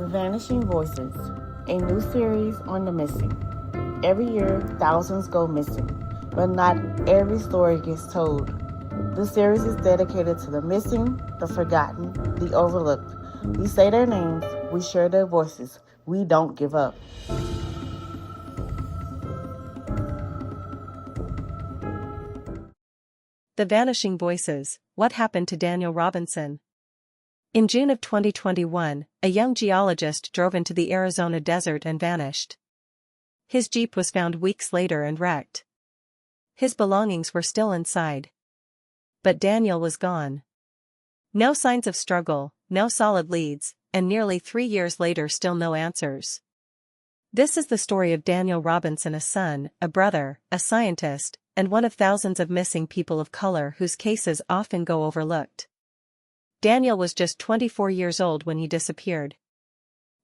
Vanishing Voices, a new series on the missing. Every year, thousands go missing, but not every story gets told. This series is dedicated to the missing, the forgotten, the overlooked. We say their names, we share their voices, we don't give up. The Vanishing Voices, What Happened to Daniel Robinson? In June of 2021, a young geologist drove into the Arizona desert and vanished. His Jeep was found weeks later and wrecked. His belongings were still inside. But Daniel was gone. No signs of struggle, no solid leads, and nearly 3 years later still no answers. This is the story of Daniel Robinson, a son, a brother, a scientist, and one of thousands of missing people of color whose cases often go overlooked. Daniel was just 24 years old when he disappeared.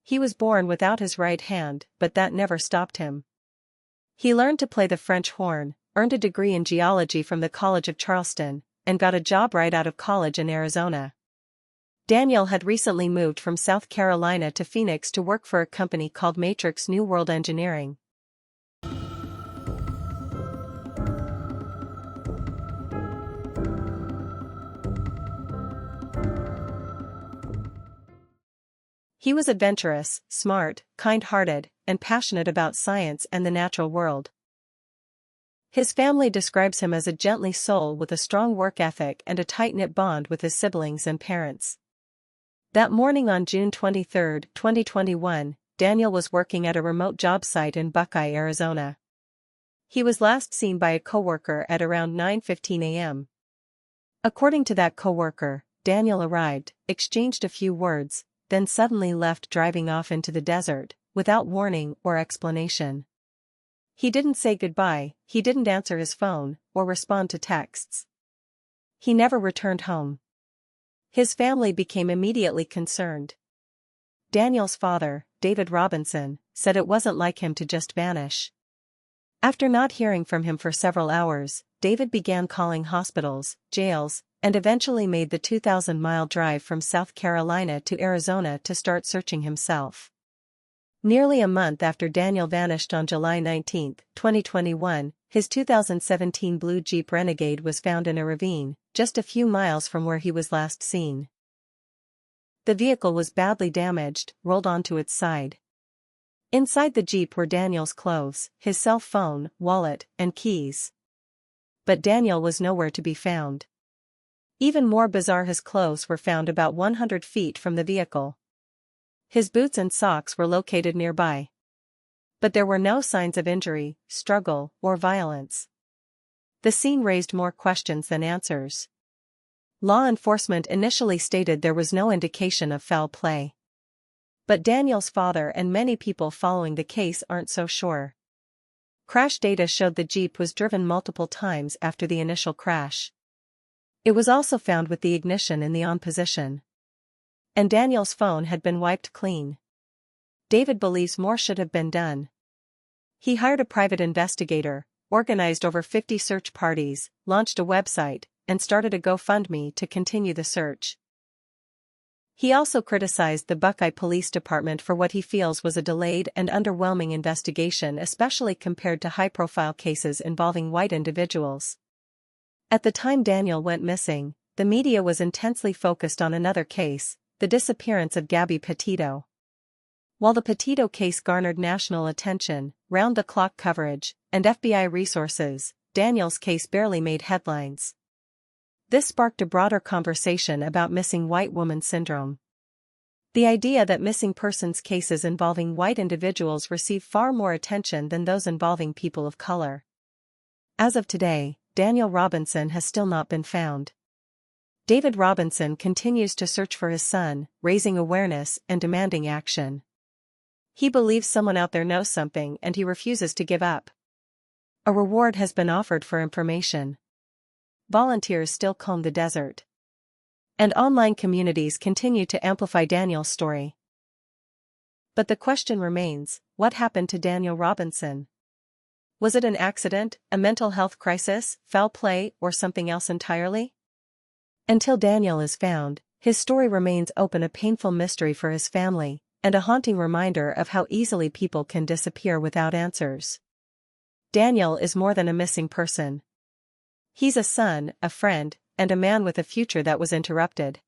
He was born without his right hand, but that never stopped him. He learned to play the French horn, earned a degree in geology from the College of Charleston, and got a job right out of college in Arizona. Daniel had recently moved from South Carolina to Phoenix to work for a company called Matrix New World Engineering. He was adventurous, smart, kind-hearted, and passionate about science and the natural world. His family describes him as a gently soul with a strong work ethic and a tight-knit bond with his siblings and parents. That morning on June 23, 2021, Daniel was working at a remote job site in Buckeye, Arizona. He was last seen by a coworker at around 9:15 a.m. According to that coworker, Daniel arrived, exchanged a few words, then suddenly left driving off into the desert, without warning or explanation. He didn't say goodbye, he didn't answer his phone, or respond to texts. He never returned home. His family became immediately concerned. Daniel's father, David Robinson, said it wasn't like him to just vanish. After not hearing from him for several hours, David began calling hospitals, jails, and eventually made the 2,000-mile drive from South Carolina to Arizona to start searching himself. Nearly a month after Daniel vanished on July 19, 2021, his 2017 blue Jeep Renegade was found in a ravine, just a few miles from where he was last seen. The vehicle was badly damaged, rolled onto its side. Inside the Jeep were Daniel's clothes, his cell phone, wallet, and keys. But Daniel was nowhere to be found. Even more bizarre, his clothes were found about 100 feet from the vehicle. His boots and socks were located nearby. But there were no signs of injury, struggle, or violence. The scene raised more questions than answers. Law enforcement initially stated there was no indication of foul play. But Daniel's father and many people following the case aren't so sure. Crash data showed the Jeep was driven multiple times after the initial crash. It was also found with the ignition in the on position. And Daniel's phone had been wiped clean. David believes more should have been done. He hired a private investigator, organized over 50 search parties, launched a website, and started a GoFundMe to continue the search. He also criticized the Buckeye Police Department for what he feels was a delayed and underwhelming investigation, especially compared to high-profile cases involving white individuals. At the time Daniel went missing, the media was intensely focused on another case, the disappearance of Gabby Petito. While the Petito case garnered national attention, round-the-clock coverage, and FBI resources, Daniel's case barely made headlines. This sparked a broader conversation about missing white woman syndrome. The idea that missing persons cases involving white individuals receive far more attention than those involving people of color. As of today, Daniel Robinson has still not been found. David Robinson continues to search for his son, raising awareness and demanding action. He believes someone out there knows something and he refuses to give up. A reward has been offered for information. Volunteers still comb the desert. And online communities continue to amplify Daniel's story. But the question remains, what happened to Daniel Robinson? Was it an accident, a mental health crisis, foul play, or something else entirely? Until Daniel is found, his story remains open, a painful mystery for his family, and a haunting reminder of how easily people can disappear without answers. Daniel is more than a missing person. He's a son, a friend, and a man with a future that was interrupted.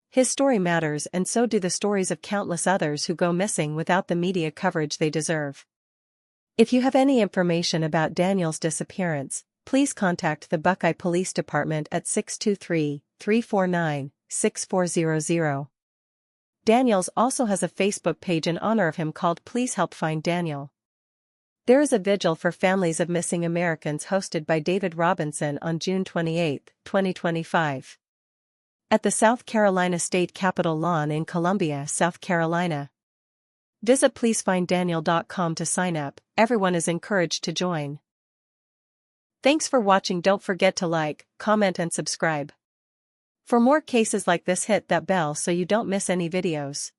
His story matters, and so do the stories of countless others who go missing without the media coverage they deserve. If you have any information about Daniel's disappearance, please contact the Buckeye Police Department at 623-349-6400. Daniels also has a Facebook page in honor of him called Please Help Find Daniel. There is a vigil for families of missing Americans hosted by David Robinson on June 28, 2025. At the South Carolina State Capitol lawn in Columbia, South Carolina. Visit pleasefinddaniel.com to sign up. Everyone is encouraged to join. Thanks for watching. Don't forget to like, comment and subscribe. For more cases like this, hit that bell so you don't miss any videos.